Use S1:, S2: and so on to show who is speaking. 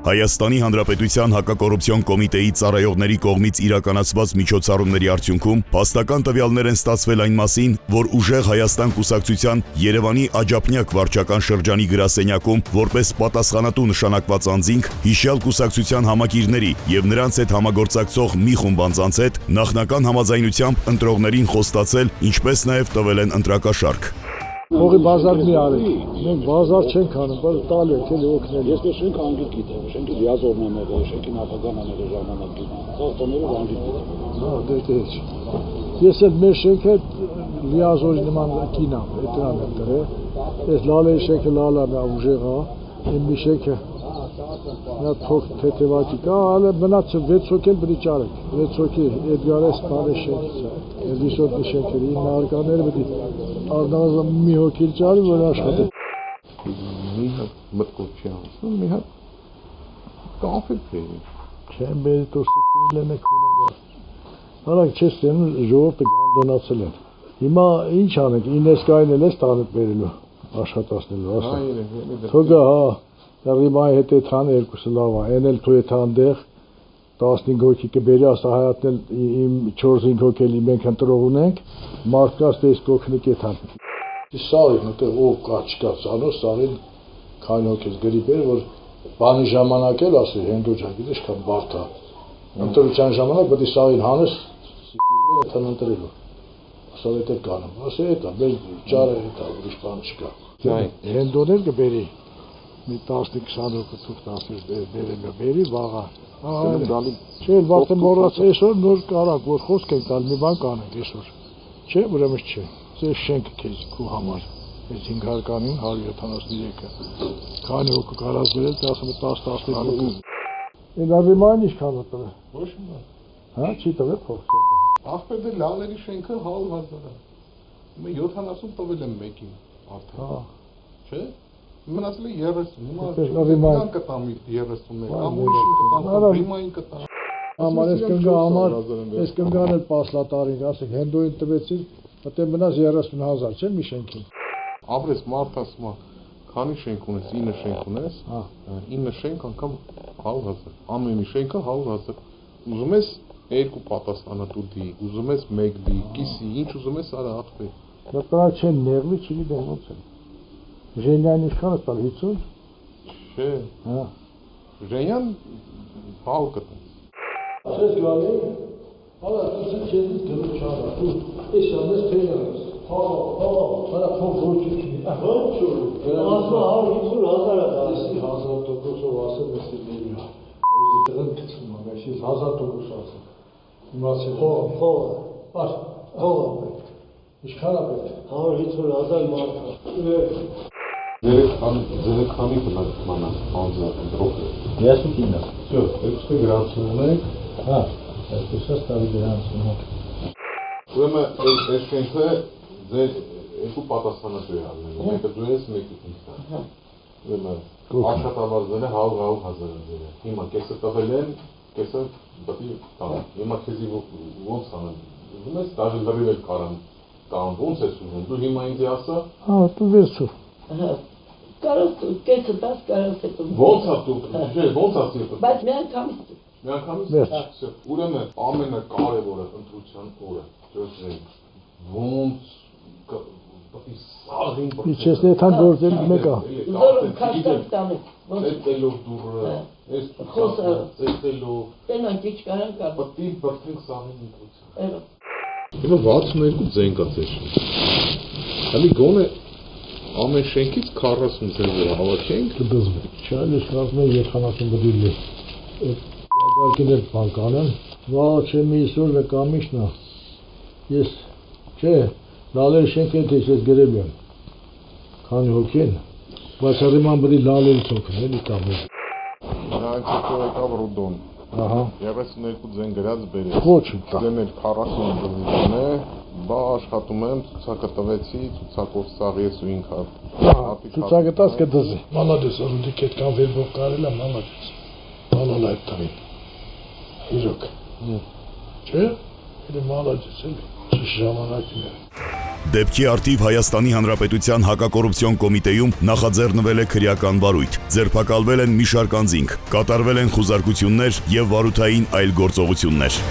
S1: Հայաստանի Հանրապետության հակակոռուպցիոն կոմիտեի ծառայողների կողմից իրականացված միջոցառումների արդյունքում փաստական տվյալներ են ստացվել այն մասին, որ ուժեղ Հայաստան կուսակցության Երևանի Աջափնյակ վարչական շրջանի գրասենյակում որպես պատասխանատու նշանակված անձինք հիշյալ կուսակցության համակիրների եւ նրանց հետ համագործակցող մի խումբ անձանց հետ նախնական համաձայնությամբ ընտրողներին խոստացել, ինչպես նաեւ տվել են ընտրակաշարք։
S2: Հողի բազար մի արեք, մենք բազար չենք անում, բայց տալ եք էլի օգնել։
S3: Ես դե շենք անգիտ գիտեմ, շենքի լիազորն եմ եղել, շենքի նախագահն եմ եղել ժամանակին, ծաղտոներով անգիտ գիտեմ։
S2: Հա, դե չէ։ Ես էլ մեր շենքը լիազորի նման կինամ, էդրան եմ դրել։ Այս լալեի շենքը լալան է ուժեղ է, իմ մի շենքը նա թող թեթևակի կա, ale մնացը 6 հոգի էլ բրիճ արեք, 6 հոգի Էդգարը ստարե շենքից է, Էլիսոտնի շենքերի, նահարկաները բդի Արնազը մի հոգի ճարի, որ աշխատի։
S4: Մի հատ մտքով չի անցնում, մի հատ կոնֆլիկտ է։
S2: Չեմ բերի տորսիկիրել եմ եք ունեմ։ Հանակ չես տենում ժողովուրդը գանդոնացել են։ Հիմա ինչ անենք, ինեսկային էլ ես տանդ բերելու, աշխատացնելու, ասա։ Թողա, հա, ռիմայի հետ է թան երկուսը լավ է, են էլ թու է թան դեղ, 15 հոգի կբերի, ասա հայատն էլ իմ 4-5 հոգելի մենք ընտրող ունենք, մարդկաց դես կոքնիկ է թան։ Սարին, նտեղ ով կա չկա սանով, սարին քանի հոգես գրի բեր, որ բանի ժամանակ էլ ասի, հենդոջա գիտես կան բարդ է, ընտրության ժամանակ պետք է սարին հանես, սիկիրներ է թան ընտրելու, ասա հետ է կանում, ասա հետ է, մեր ճարը հետ է, ուրիշ բան չկա։ Հենդոներ կբերի, մի 15-20 հոգի թուղ 10 բերի վաղա։ Չէ, վաղտը մորած այսօր նոր կարակ, որ խոսք ենք տալ, մի բան կանենք այսօր։ Չէ, ուրեմն չէ։ Ձեր շենքը քեզ քու համար։ Այս 500-ին 173-ը։ Քանի հոգի կարած դրել, 10-15 հոգի։ Այն արիմային ինչքան է տվել։
S4: Ոչ մի։
S2: Հա, չի տվել փոխ։
S4: Ախպեր դե լալերի շենքը 100,000 է։ Հիմա 70 տվել եմ մեկին արդեն։
S2: Հա։
S4: Չէ։ Մնացել է 30, հիմա նման կտամ 31, կամ ուրիշին կտամ, ռիմային կտամ։
S2: Համար ես կնգա համար, ես կնգան էլ պասլատարին, ասեք, հենդոյին տվեցիր, մտե մնաց 30,000, չէ մի շենքին։
S4: Ապրես մարդ ասում է, քանի շենք ունես, 9 շենք ունես, 9 շենք անգամ 100,000, ամեն մի շենքը 100,000, ուզում ես 2 պատասխանատու դի, ուզում ես 1 դի, կիսի, ինչ ուզում ես արա ախպեր։
S2: Դա տրակ չեն նեղվի, չգիտեմ ոնց է։ Ժենյան ինչքան է տալ 50?
S4: Չէ։
S2: Հա։
S4: Ժենյան բալ կտա։
S2: Ասես գալի, հալա դասը չես դու չարա, դու էս ամես թեյնաս։ Հա, հալա փող ոչինչ չի։ Ոչ ու։ Ասա 150,000 է դասի 1000%-ով ասել ես դի։ Ոզի դրան գցում ա, ես 1000% ասել։ Իմացել։ Փող։ Աշ, փող։ Ինչքան է պետք։ 150,000 մարդ։
S4: Ձեր քանի բնականանա անձը ընտրող է։
S2: 39-ը։
S4: Всё, երկու գրանցում եք։
S2: Հա, այսպես է ստավի գրանցում եք։
S4: Ուրեմն այս շենքը ձեր երկու պատասխանատու է առնել։ Մեկը դու ես, մեկը ինքն։ Հա։ Ուրեմն աշխատավարձները 100,000 ձեր։ Հիմա կեսը տվել են, կեսը պետք է տան։ Հիմա քեզի ոնց անեմ։ Ուզում ես դաժե լրիվ էլ կարան տան, ոնց ես ուզում։ Դու հիմա ինձ ասա։
S2: Հա, դու վերցու։
S5: Կարող կեսը տաս, կարող է տում։
S4: Ոնց է դու, չէ, ոնց ասի։
S5: Բայց միանգամից։
S4: Միանգամից։ Ուրեմն ամենակարևորը ընտրության օրը, ճշգրիտ։ Ոնց պետք է սաղին։
S2: Իչես նեթան գործել մեկա։
S5: Զորում քաշտած տանեք։
S4: Էտելով դուրը, էս խոսը, էտելով։
S5: Տենան քիչ կարան կար։
S4: Պետք է բրտենք սաղին ընտրության։
S5: Այո։
S4: Հիմա 62 ձեն կա ձեր։ Հəli գոնե ամեն շենքից 40 ձեն վրա հավաքենք
S2: կդզվի։ Չէ, ես կարծում եմ 70 բդիլի։ Ագարկել էլ բան կանեմ։ Վա, չէ, մի իսօր նկամիշն է։ Ես, չէ, լալեր շենքը դես ես գրել եմ։ Քանի հոգին, բայց արիման բդի լալերից հոգն էլի կամել։
S4: Նրանք հետո եկավ Ռուդոն։
S2: Ահա։
S4: 32 ձեն գրած բերեց։
S2: Ոչ կա։
S4: Դեմ էլ 40 դզին է, բա աշխատում եմ, ցուցակը տվեցի, ցուցակով սաղ ես ու ինքա։
S2: Ցուցակը տաս կդզի։ Մալադես, օրդի կետ կան վերբով կարել է, մալադես։ Մալալ այդ տավին։ Իրոք։ Չէ, էլի մալադես էլի, ճիշտ ժամանակին է։
S1: Դեպքի արդիվ Հայաստանի Հանրապետության հակակոռուպցիոն կոմիտեում նախաձեռնվել է քրեական վարույթ, ձերբակալվել են մի շարք անձինք, կատարվել են խուզարկություններ եւ վարութային այլ գործողություններ։